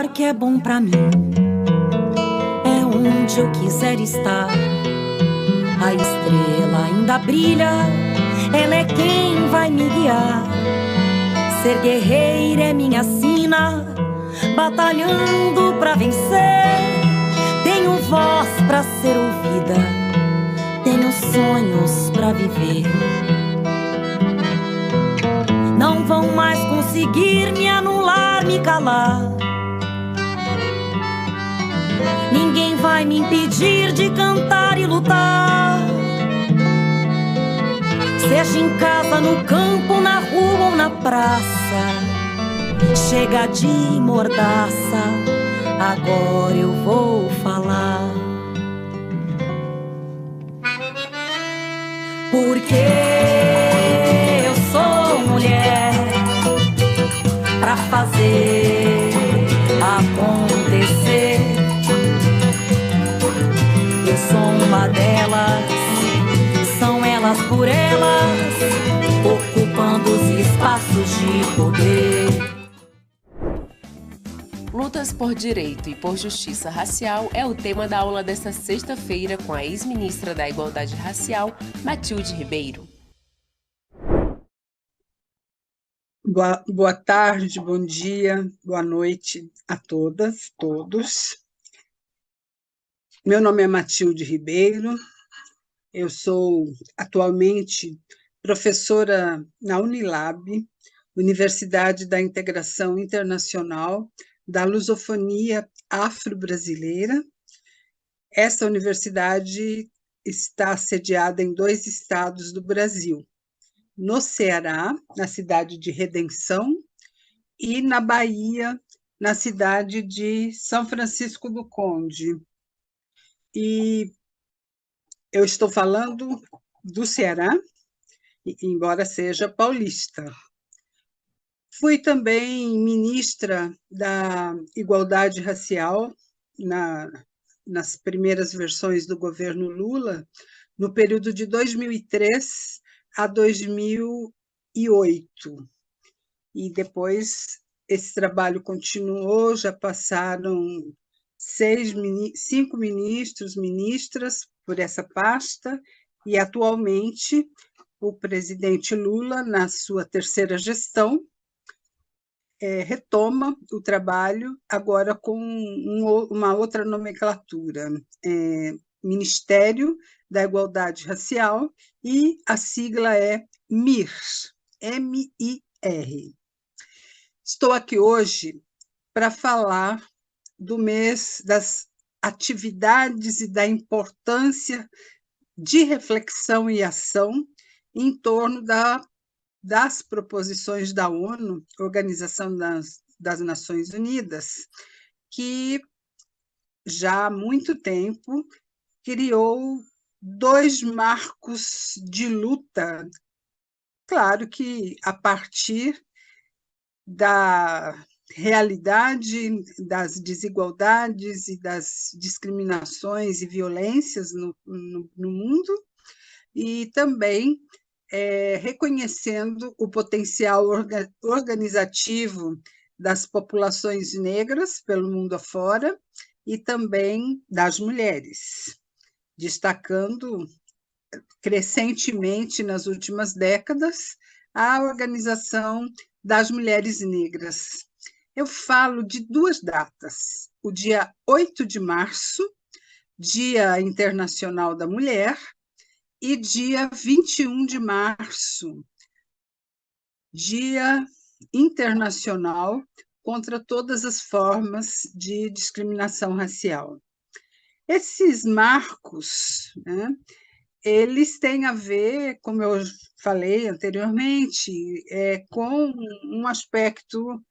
lugar que é bom pra mim, é onde eu quiser estar. A estrela ainda brilha, ela é quem vai me guiar. Ser guerreira é minha sina, batalhando pra vencer. Tenho voz pra ser ouvida, tenho sonhos pra viver. Não vão mais conseguir me anular, me calar. Ninguém vai me impedir de cantar e lutar. Seja em casa, no campo, na rua ou na praça, chega de mordaça, agora eu vou falar. Porque eu sou mulher pra fazer acontecer. Eu sou uma delas, são elas por elas, ocupando os espaços de poder. Lutas por direito e por justiça racial é o tema da aula desta sexta-feira com a ex-ministra da Igualdade Racial, Matilde Ribeiro. Boa tarde, bom dia, boa noite a todas, todos. Meu nome é Matilde Ribeiro, eu sou atualmente professora na Unilab, Universidade da Integração Internacional da Lusofonia Afro-Brasileira. Essa universidade está sediada em 2 estados do Brasil, no Ceará, na cidade de Redenção, e na Bahia, na cidade de São Francisco do Conde. E eu estou falando do Ceará, embora seja paulista. Fui também ministra da Igualdade Racial nas primeiras versões do governo Lula, no período de 2003 a 2008. E depois esse trabalho continuou, já passaram 5 ministros, ministras por essa pasta, e atualmente o presidente Lula, na sua terceira gestão, retoma o trabalho agora com uma outra nomenclatura, Ministério da Igualdade Racial, e a sigla é MIR, M-I-R. Estou aqui hoje para falar do mês das atividades e da importância de reflexão e ação em torno das proposições da ONU, Organização das Nações Unidas, que já há muito tempo criou 2 marcos de luta, claro que a partir da realidade das desigualdades e das discriminações e violências no mundo, e também reconhecendo o potencial organizativo das populações negras pelo mundo afora e também das mulheres, destacando crescentemente nas últimas décadas a organização das mulheres negras. Eu falo de 2 datas, o dia 8 de março, Dia Internacional da Mulher, e dia 21 de março, Dia Internacional contra todas as formas de discriminação racial. Esses marcos, né, eles têm a ver, como eu falei anteriormente, com um aspecto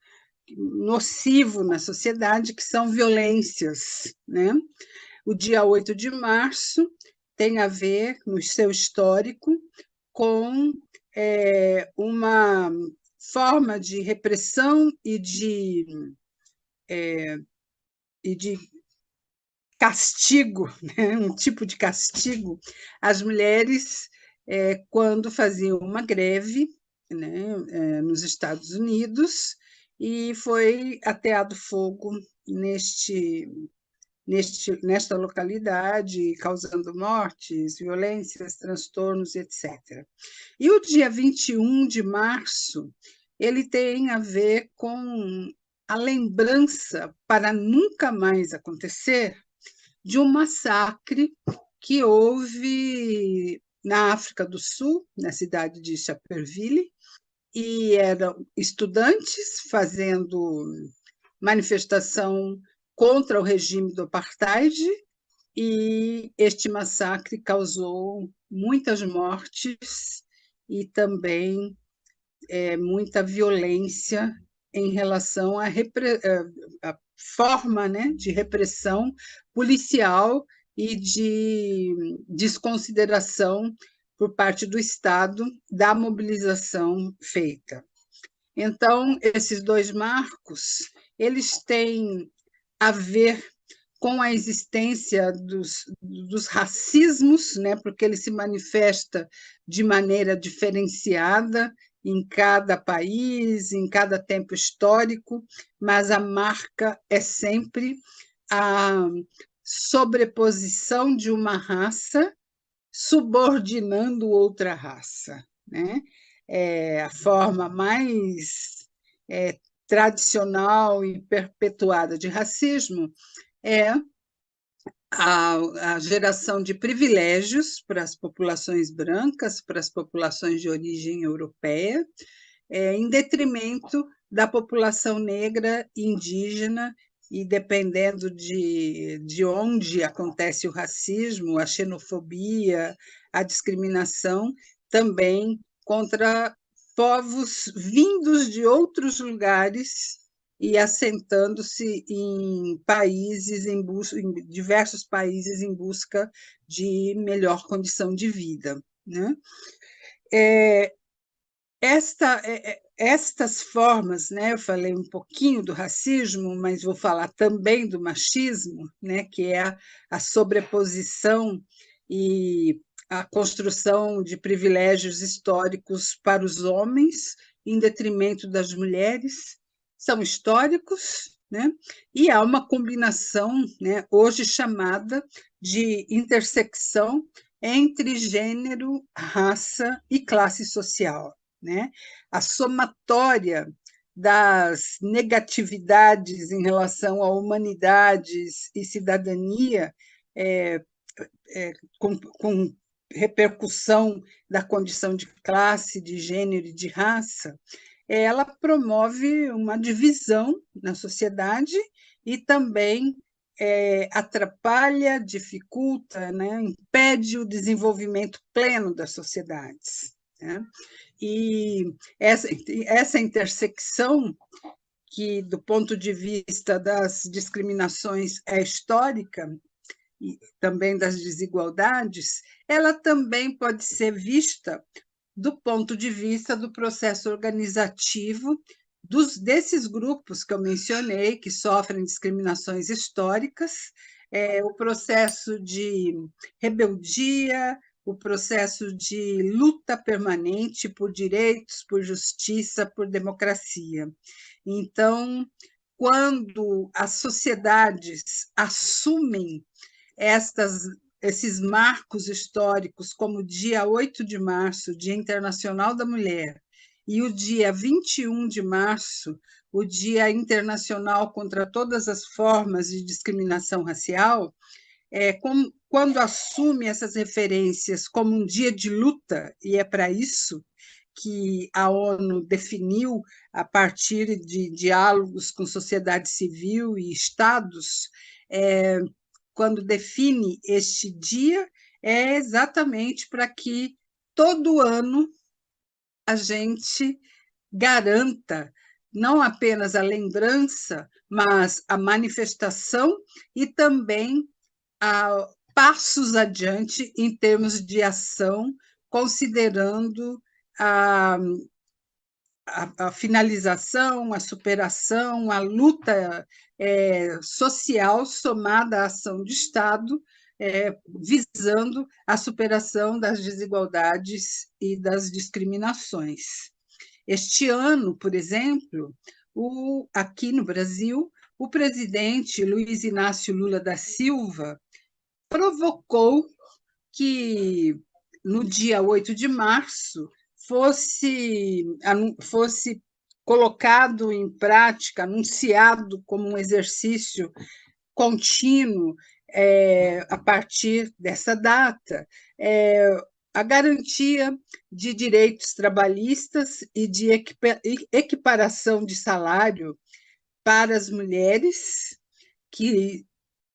nocivo na sociedade, que são violências, né? O dia 8 de março tem a ver, no seu histórico, com uma forma de repressão e de castigo, né? Um tipo de castigo às mulheres quando faziam uma greve, né, nos Estados Unidos, e foi ateado fogo nesta localidade, causando mortes, violências, transtornos, etc. E o dia 21 de março, ele tem a ver com a lembrança, para nunca mais acontecer, de um massacre que houve na África do Sul, na cidade de Chapperville, e eram estudantes fazendo manifestação contra o regime do apartheid, e este massacre causou muitas mortes e também muita violência em relação à forma, né, de repressão policial e de desconsideração por parte do Estado da mobilização feita. Então, esses dois marcos, eles têm a ver com a existência dos racismos, né, porque ele se manifesta de maneira diferenciada em cada país, em cada tempo histórico, mas a marca é sempre a sobreposição de uma raça subordinando outra raça, né? A forma mais tradicional e perpetuada de racismo é a geração de privilégios para as populações brancas, para as populações de origem europeia, em detrimento da população negra e indígena, e dependendo de onde acontece o racismo, a xenofobia, a discriminação, também contra povos vindos de outros lugares e assentando-se em países, em diversos países em busca de melhor condição de vida, né? Estas formas, né, eu falei um pouquinho do racismo, mas vou falar também do machismo, né, que é a sobreposição e a construção de privilégios históricos para os homens em detrimento das mulheres, são históricos, né, e há uma combinação, né, hoje chamada de intersecção entre gênero, raça e classe social, né? A somatória das negatividades em relação a humanidades e cidadania, com repercussão da condição de classe, de gênero e de raça, ela promove uma divisão na sociedade e também atrapalha, dificulta, né, impede o desenvolvimento pleno das sociedades, né? E essa intersecção, que, do ponto de vista das discriminações, é histórica, e também das desigualdades, ela também pode ser vista do ponto de vista do processo organizativo desses grupos que eu mencionei, que sofrem discriminações históricas, o processo de rebeldia, o processo de luta permanente por direitos, por justiça, por democracia. Então, quando as sociedades assumem esses marcos históricos, como o dia 8 de março, Dia Internacional da Mulher, e o dia 21 de março, o Dia Internacional contra todas as formas de discriminação racial, quando assume essas referências como um dia de luta, e é para isso que a ONU definiu, a partir de diálogos com sociedade civil e estados, quando define este dia, é exatamente para que todo ano a gente garanta não apenas a lembrança, mas a manifestação e também passos adiante em termos de ação, considerando a finalização, a superação, a luta social somada à ação de Estado, visando a superação das desigualdades e das discriminações. Este ano, por exemplo, aqui no Brasil, o presidente Luiz Inácio Lula da Silva provocou que, no dia 8 de março, fosse colocado em prática, anunciado como um exercício contínuo, a partir dessa data, a garantia de direitos trabalhistas e de equiparação de salário para as mulheres, que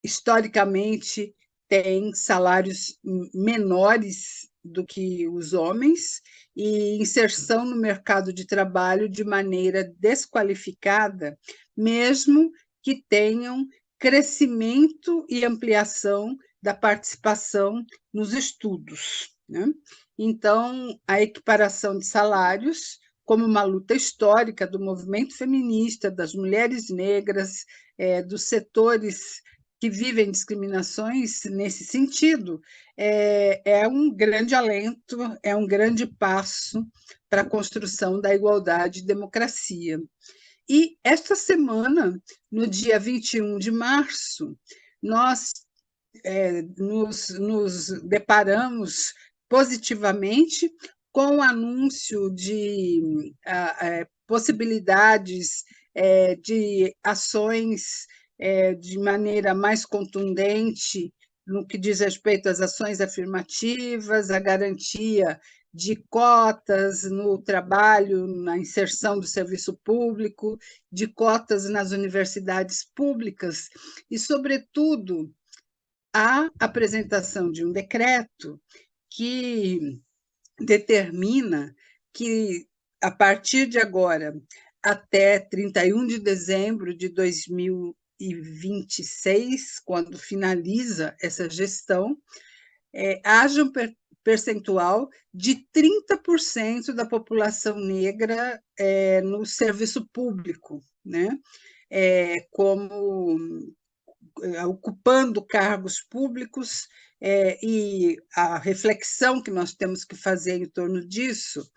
historicamente têm salários menores do que os homens, e inserção no mercado de trabalho de maneira desqualificada, mesmo que tenham crescimento e ampliação da participação nos estudos, né? Então, a equiparação de salários, como uma luta histórica do movimento feminista, das mulheres negras, dos setores que vivem discriminações nesse sentido, é um grande alento, é um grande passo para a construção da igualdade e democracia. E esta semana, no dia 21 de março, nós nos deparamos positivamente com o anúncio de possibilidades de ações de maneira mais contundente no que diz respeito às ações afirmativas, a garantia de cotas no trabalho, na inserção do serviço público, de cotas nas universidades públicas e, sobretudo, a apresentação de um decreto que determina que, a partir de agora, até 31 de dezembro de 2026, quando finaliza essa gestão, haja um percentual de 30% da população negra no serviço público, né? Ocupando cargos públicos, e a reflexão que nós temos que fazer em torno disso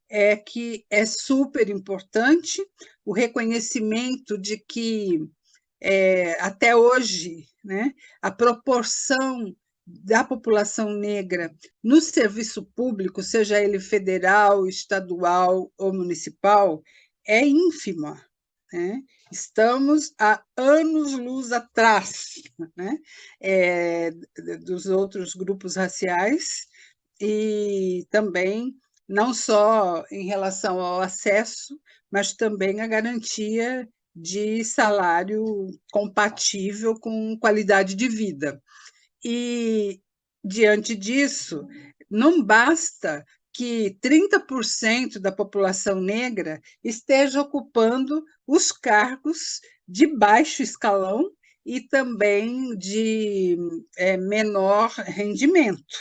é que é super importante o reconhecimento de que, até hoje, né, a proporção da população negra no serviço público, seja ele federal, estadual ou municipal, é ínfima, né? Estamos há anos-luz atrás, né, dos outros grupos raciais, e também não só em relação ao acesso, mas também a garantia de salário compatível com qualidade de vida. E, diante disso, não basta que 30% da população negra esteja ocupando os cargos de baixo escalão e também de menor rendimento.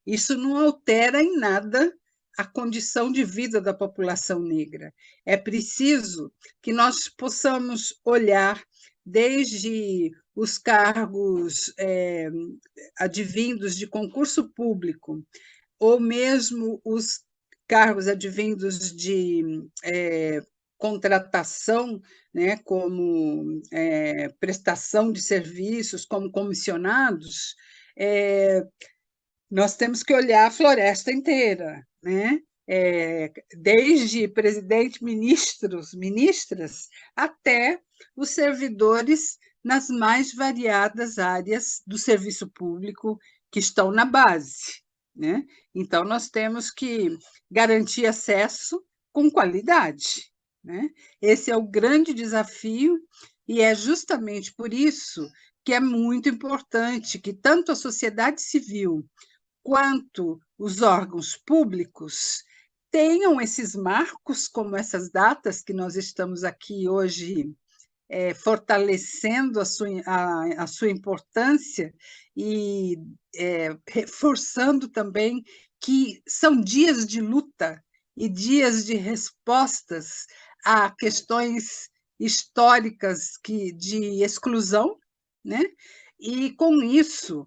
Isso não altera em nada a condição de vida da população negra. É preciso que nós possamos olhar desde os cargos advindos de concurso público, ou mesmo os cargos advindos de contratação, né, como prestação de serviços, como comissionados, nós temos que olhar a floresta inteira, né? Desde presidente, ministros, ministras, até os servidores nas mais variadas áreas do serviço público que estão na base, né? Então, nós temos que garantir acesso com qualidade, né? Esse é o grande desafio, e é justamente por isso que é muito importante que tanto a sociedade civil quanto os órgãos públicos tenham esses marcos, como essas datas que nós estamos aqui hoje fortalecendo a sua importância e reforçando também que são dias de luta e dias de respostas a questões históricas de exclusão, né? E, com isso,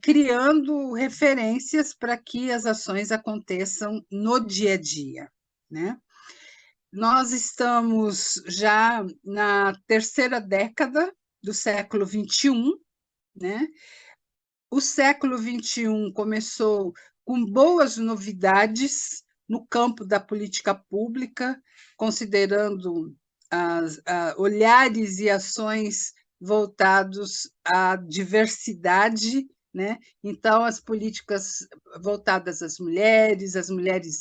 criando referências para que as ações aconteçam no dia a dia, né? Nós estamos já na terceira década do século XXI, né? O século XXI começou com boas novidades no campo da política pública, considerando olhares e ações voltados à diversidade, né? Então, as políticas voltadas às mulheres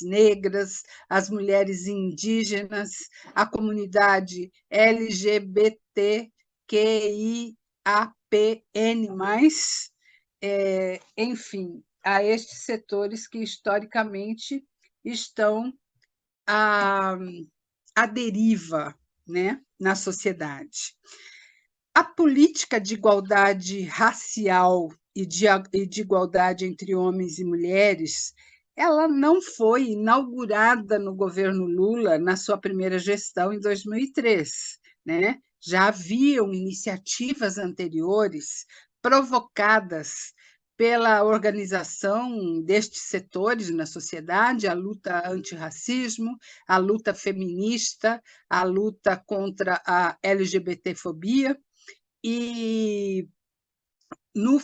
negras, às mulheres indígenas, à comunidade LGBTQIAPN+, enfim, a estes setores que historicamente estão à, à deriva, né, na sociedade. A política de igualdade racial e de igualdade entre homens e mulheres, ela não foi inaugurada no governo Lula na sua primeira gestão, em 2003, né? Já haviam iniciativas anteriores provocadas pela organização destes setores na sociedade, a luta antirracismo, a luta feminista, a luta contra a LGBTfobia, e no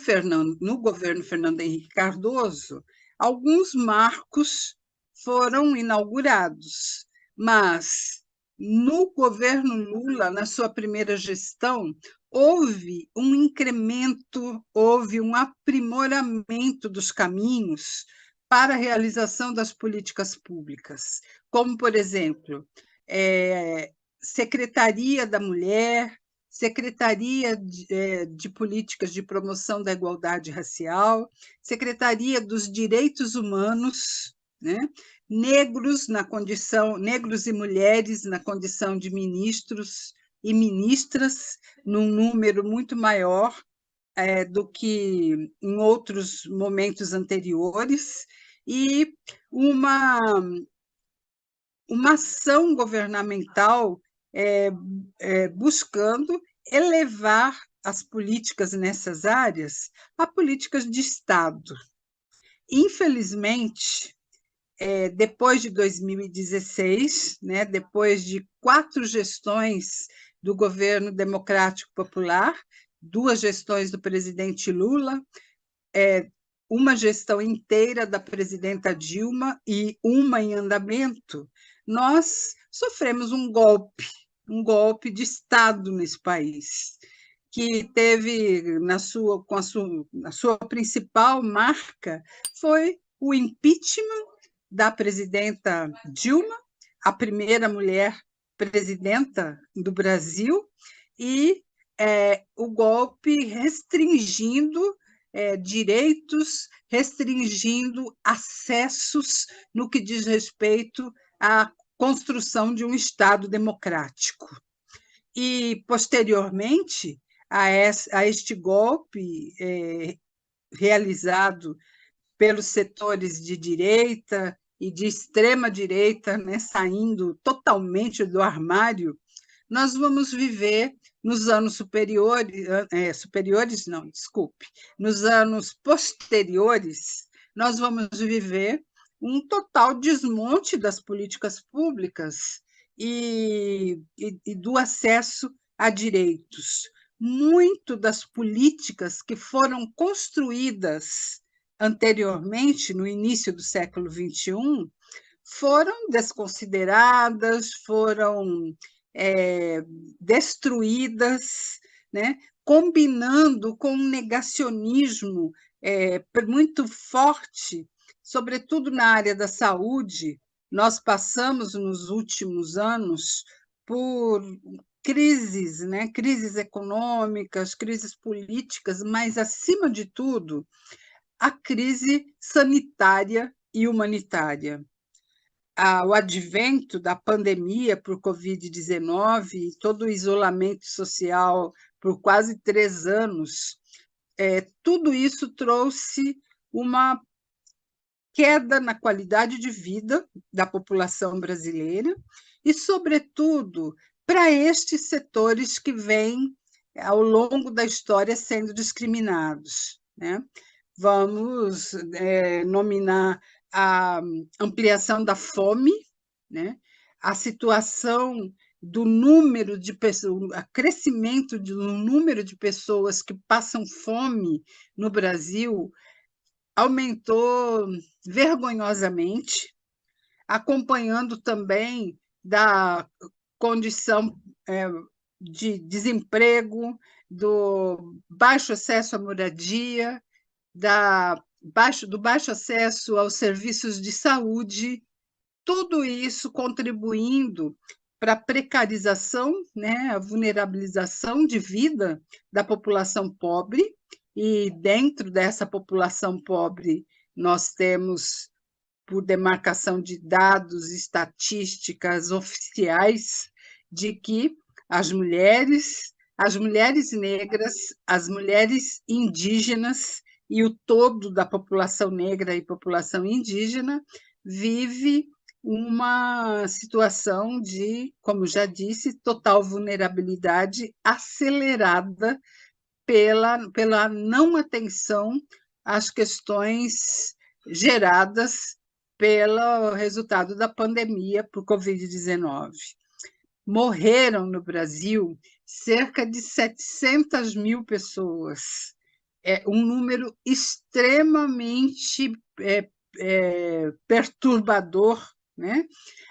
governo Fernando Henrique Cardoso, alguns marcos foram inaugurados, mas no governo Lula, na sua primeira gestão, houve um incremento, houve um aprimoramento dos caminhos para a realização das políticas públicas, como, por exemplo, Secretaria da Mulher, Secretaria de Políticas de Promoção da Igualdade Racial, Secretaria dos Direitos Humanos, né? Negros e mulheres na condição de ministros e ministras, num número muito maior do que em outros momentos anteriores, e uma ação governamental buscando elevar as políticas nessas áreas a políticas de Estado. Infelizmente, depois de 2016, né, depois de 4 gestões do governo democrático popular, 2 gestões do presidente Lula, uma gestão inteira da presidenta Dilma e uma em andamento, nós sofremos um golpe de Estado nesse país, que teve na sua principal marca foi o impeachment da presidenta Dilma, a primeira mulher presidenta do Brasil, e o golpe restringindo direitos, restringindo acessos no que diz respeito à construção de um Estado democrático. E, posteriormente a este golpe realizado pelos setores de direita e de extrema-direita, né, saindo totalmente do armário, nós vamos viver nos anos nos anos posteriores, nós vamos viver um total desmonte das políticas públicas e do acesso a direitos. Muito das políticas que foram construídas anteriormente, no início do século XXI, foram desconsideradas, foram destruídas, né? Combinando com um negacionismo muito forte, sobretudo na área da saúde. Nós passamos, nos últimos anos, por crises, né? Crises econômicas, crises políticas, mas, acima de tudo, a crise sanitária e humanitária. O advento da pandemia por Covid-19 e todo o isolamento social por quase 3 anos, tudo isso trouxe uma queda na qualidade de vida da população brasileira e, sobretudo, para estes setores que vêm, ao longo da história, sendo discriminados, né? Vamos nominar a ampliação da fome, né? a situação do número de pessoas, o crescimento do número de pessoas que passam fome no Brasil aumentou vergonhosamente, acompanhando também da condição de desemprego, do baixo acesso à moradia, do baixo acesso aos serviços de saúde, tudo isso contribuindo para a precarização, né, a vulnerabilização de vida da população pobre, e dentro dessa população pobre nós temos, por demarcação de dados, estatísticas oficiais, de que as mulheres negras, as mulheres indígenas e o todo da população negra e população indígena vive uma situação de, como já disse, total vulnerabilidade acelerada pela não atenção às questões geradas pelo resultado da pandemia por Covid-19. Morreram no Brasil cerca de 700 mil pessoas. É um número extremamente perturbador, né?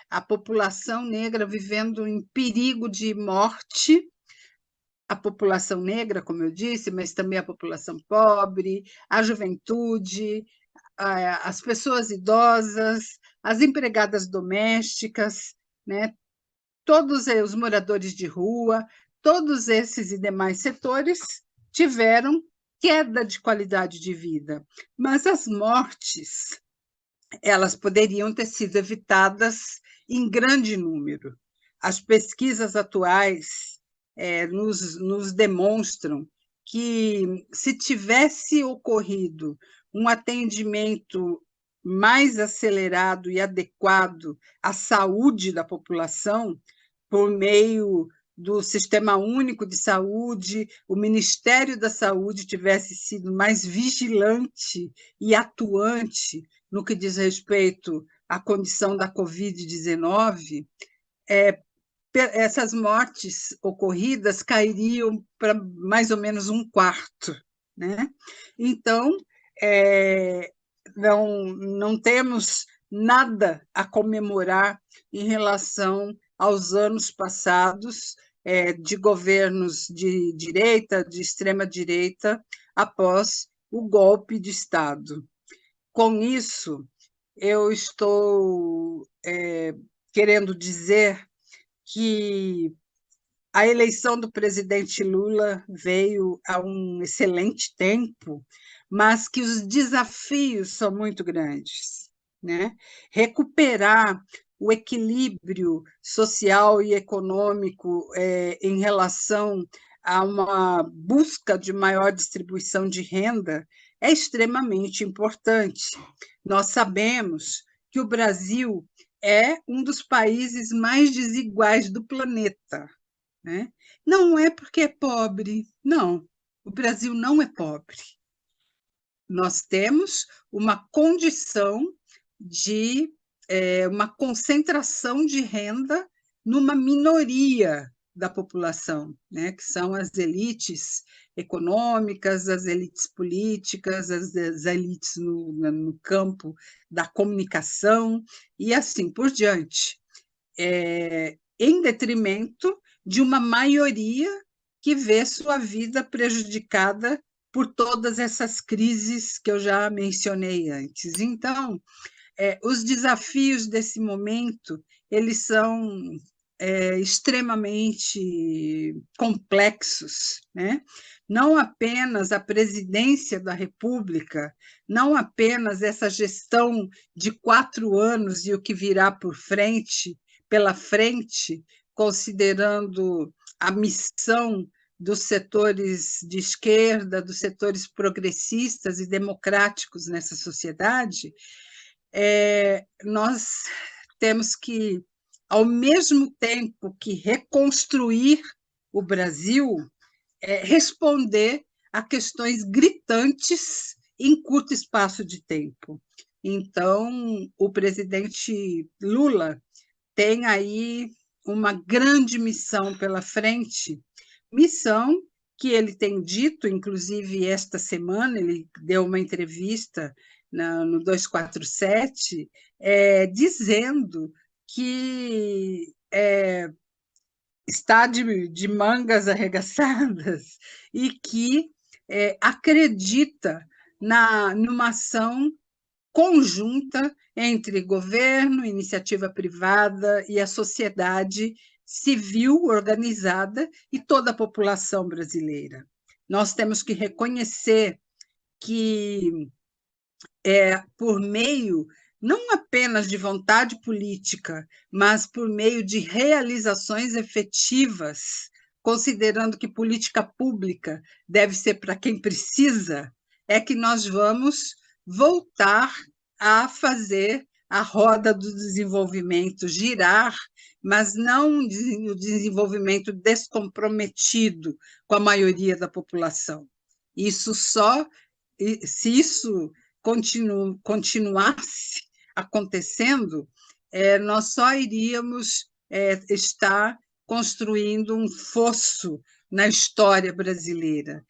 A população negra vivendo em perigo de morte, a população negra, como eu disse, mas também a população pobre, a juventude, as pessoas idosas, as empregadas domésticas, né? Todos os moradores de rua, todos esses e demais setores tiveram queda de qualidade de vida, mas as mortes elas poderiam ter sido evitadas em grande número. As pesquisas atuais nos demonstram que, se tivesse ocorrido um atendimento mais acelerado e adequado à saúde da população, por meio do Sistema Único de Saúde, o Ministério da Saúde tivesse sido mais vigilante e atuante no que diz respeito à condição da Covid-19, essas mortes ocorridas cairiam para mais ou menos um quarto, né? Então, não temos nada a comemorar em relação aos anos passados de governos de direita, de extrema-direita, após o golpe de Estado. Com isso, eu estou querendo dizer que a eleição do presidente Lula veio a um excelente tempo, mas que os desafios são muito grandes, né? Recuperar o equilíbrio social e econômico em relação a uma busca de maior distribuição de renda é extremamente importante. Nós sabemos que o Brasil é um dos países mais desiguais do planeta, né? Não é porque é pobre, não. O Brasil não é pobre. Nós temos uma condição de uma concentração de renda numa minoria da população, né? Que são as elites econômicas, as elites políticas, as elites no campo da comunicação e assim por diante, em detrimento de uma maioria que vê sua vida prejudicada por todas essas crises que eu já mencionei antes. Então, os desafios desse momento, eles são extremamente complexos, né? Não apenas a presidência da República, não apenas essa gestão de 4 anos e o que virá pela frente, considerando a missão dos setores de esquerda, dos setores progressistas e democráticos nessa sociedade, nós temos que, ao mesmo tempo que reconstruir o Brasil, responder a questões gritantes em curto espaço de tempo. Então, o presidente Lula tem aí uma grande missão pela frente, missão que ele tem dito, inclusive esta semana, ele deu uma entrevista no 247, dizendo que está de mangas arregaçadas e que acredita numa ação conjunta entre governo, iniciativa privada e a sociedade civil organizada e toda a população brasileira. Nós temos que reconhecer que, por meio não apenas de vontade política, mas por meio de realizações efetivas, considerando que política pública deve ser para quem precisa, é que nós vamos voltar a fazer a roda do desenvolvimento girar, mas não o desenvolvimento descomprometido com a maioria da população. Se isso continuasse acontecendo, nós só iríamos estar construindo um fosso na história brasileira.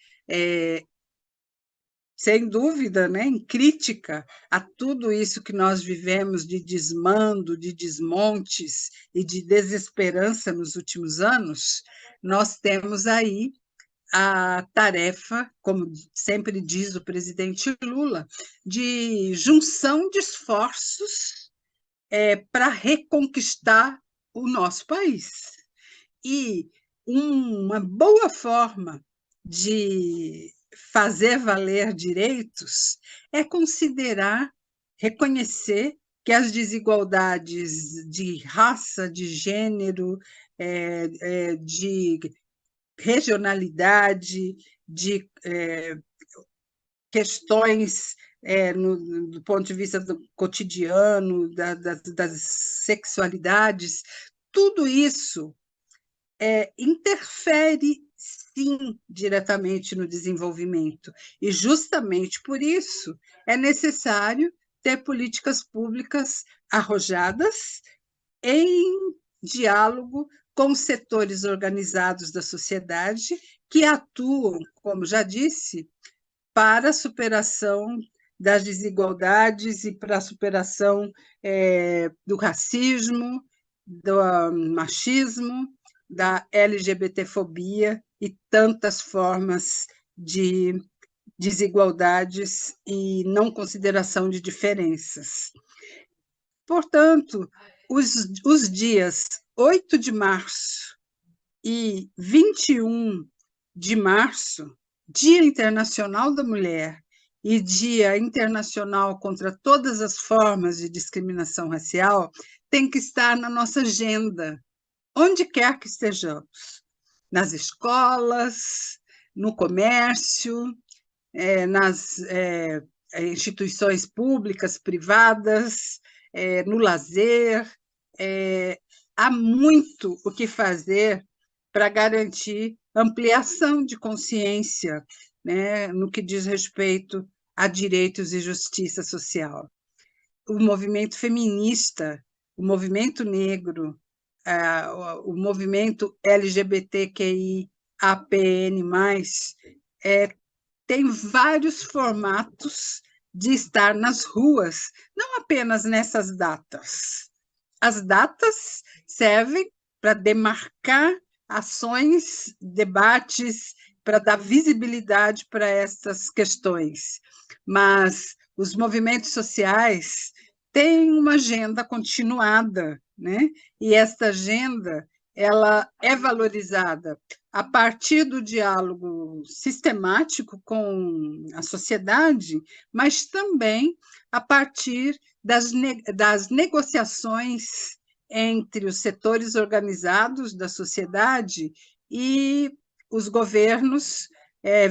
Sem dúvida, né, em crítica a tudo isso que nós vivemos de desmando, de desmontes e de desesperança nos últimos anos, nós temos aí a tarefa, como sempre diz o presidente Lula, de junção de esforços para reconquistar o nosso país. E uma boa forma de fazer valer direitos é considerar, reconhecer que as desigualdades de raça, de gênero, de regionalidade, de questões do ponto de vista do cotidiano, das sexualidades, tudo isso interfere, sim, diretamente no desenvolvimento. E, justamente por isso, é necessário ter políticas públicas arrojadas em diálogo com os setores organizados da sociedade que atuam, como já disse, para a superação das desigualdades e para a superação do racismo, do machismo, da LGBTfobia e tantas formas de desigualdades e não consideração de diferenças. Portanto, os dias 8 de março e 21 de março, Dia Internacional da Mulher e Dia Internacional contra todas as formas de discriminação racial, tem que estar na nossa agenda, onde quer que estejamos, nas escolas, no comércio, nas instituições públicas, privadas, no lazer. Há muito o que fazer para garantir ampliação de consciência, né, no que diz respeito a direitos e justiça social. O movimento feminista, o movimento negro, o movimento LGBTQIAPN+, tem vários formatos de estar nas ruas, não apenas nessas datas. As datas servem para demarcar ações, debates, para dar visibilidade para essas questões. Mas os movimentos sociais têm uma agenda continuada, né? E esta agenda ela é valorizada a partir do diálogo sistemático com a sociedade, mas também a partir das negociações entre os setores organizados da sociedade e os governos,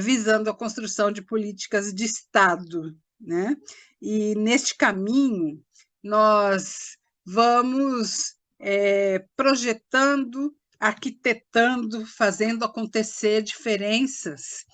visando a construção de políticas de Estado, né? E, neste caminho, nós vamos projetando, arquitetando, fazendo acontecer diferenças.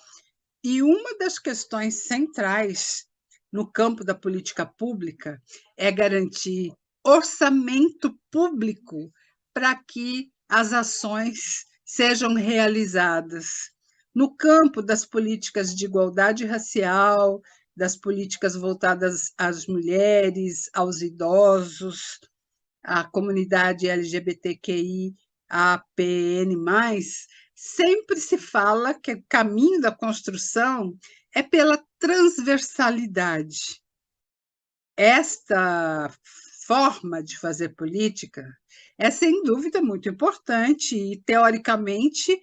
E uma das questões centrais no campo da política pública é garantir orçamento público para que as ações sejam realizadas. No campo das políticas de igualdade racial, das políticas voltadas às mulheres, aos idosos, à comunidade LGBTQI, APN+, sempre se fala que o caminho da construção é pela transversalidade. Esta forma de fazer política é, sem dúvida, muito importante e, teoricamente,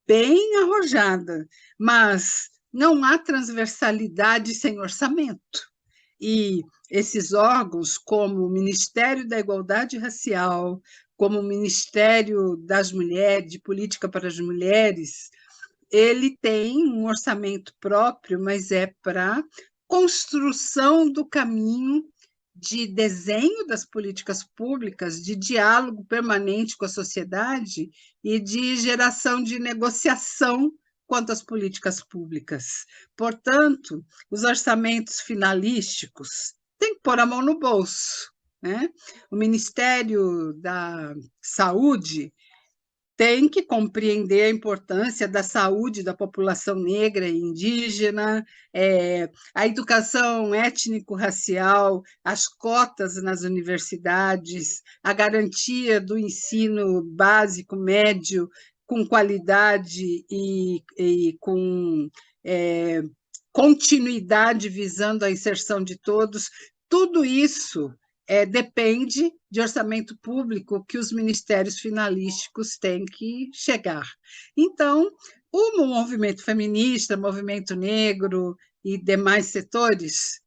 bem arrojada, mas não há transversalidade sem orçamento. E esses órgãos, como o Ministério da Igualdade Racial, como o Ministério das Mulheres, de Política para as Mulheres, ele tem um orçamento próprio, mas é para construção do caminho de desenho das políticas públicas, de diálogo permanente com a sociedade e de geração de negociação quanto às políticas públicas. Portanto, os orçamentos finalísticos têm que pôr a mão no bolso, né? O Ministério da Saúde tem que compreender a importância da saúde da população negra e indígena, a educação étnico-racial, as cotas nas universidades, a garantia do ensino básico, médio, com qualidade e com continuidade visando a inserção de todos. Tudo isso depende de orçamento público que os ministérios finalísticos têm que chegar. Então, o movimento feminista, o movimento negro e demais setores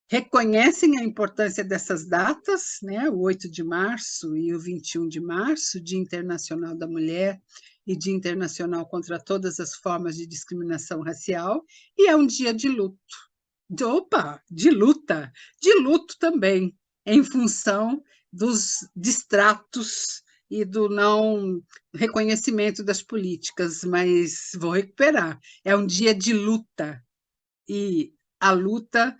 reconhecem a importância dessas datas, né? O 8 de março e o 21 de março, Dia Internacional da Mulher e Dia Internacional contra todas as formas de discriminação racial, e é um dia de luto. De luto também, em função dos distratos e do não reconhecimento das políticas, mas vou recuperar. É um dia de luta, e a luta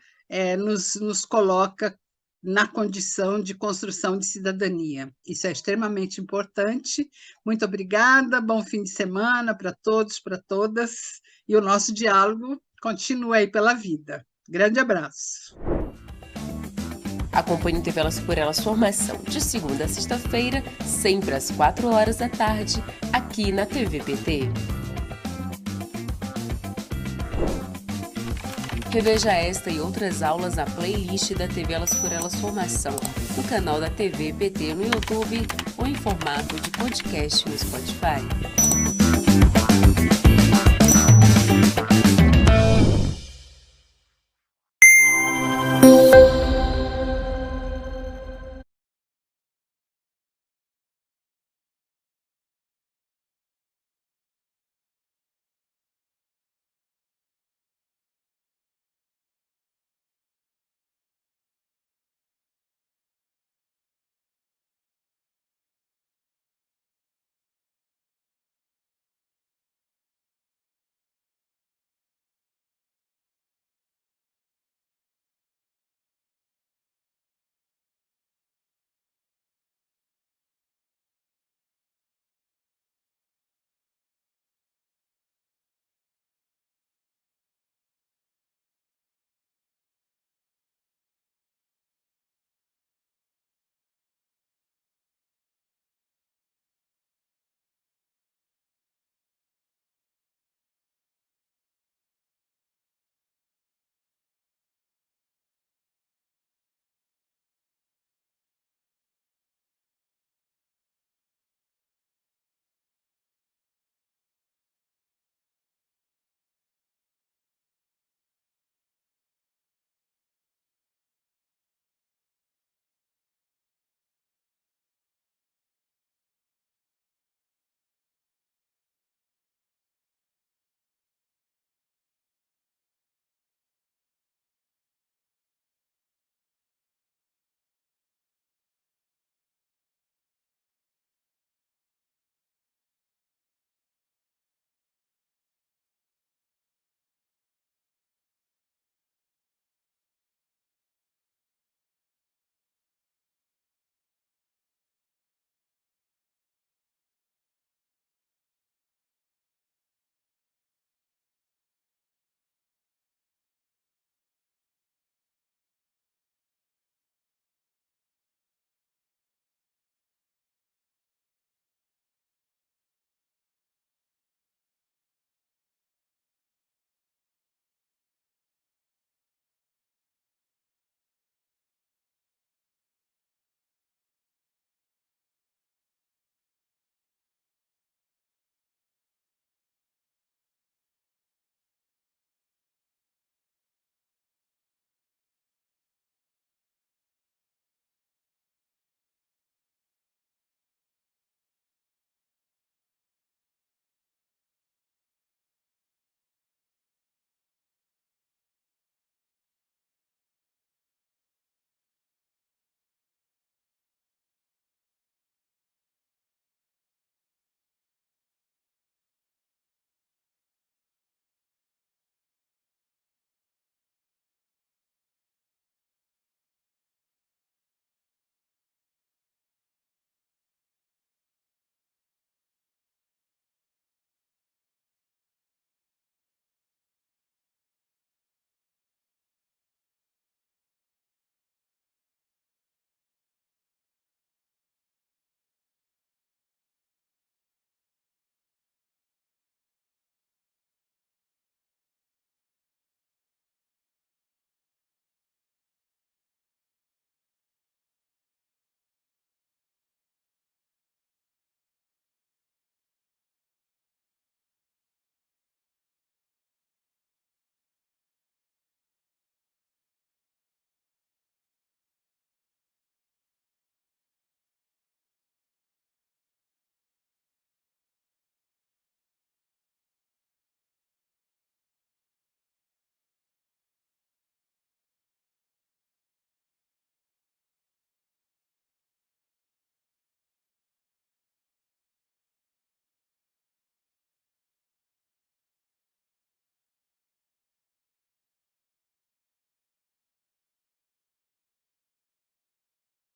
nos coloca na condição de construção de cidadania. Isso é extremamente importante. Muito obrigada, bom fim de semana para todos, para todas, e o nosso diálogo continua aí pela vida. Grande abraço. Acompanhe o TV Elas por Elas Formação de segunda a sexta-feira, sempre às 16h, aqui na TVPT. Reveja esta e outras aulas na playlist da TV Elas por Elas Formação, no canal da TVPT no YouTube ou em formato de podcast no Spotify.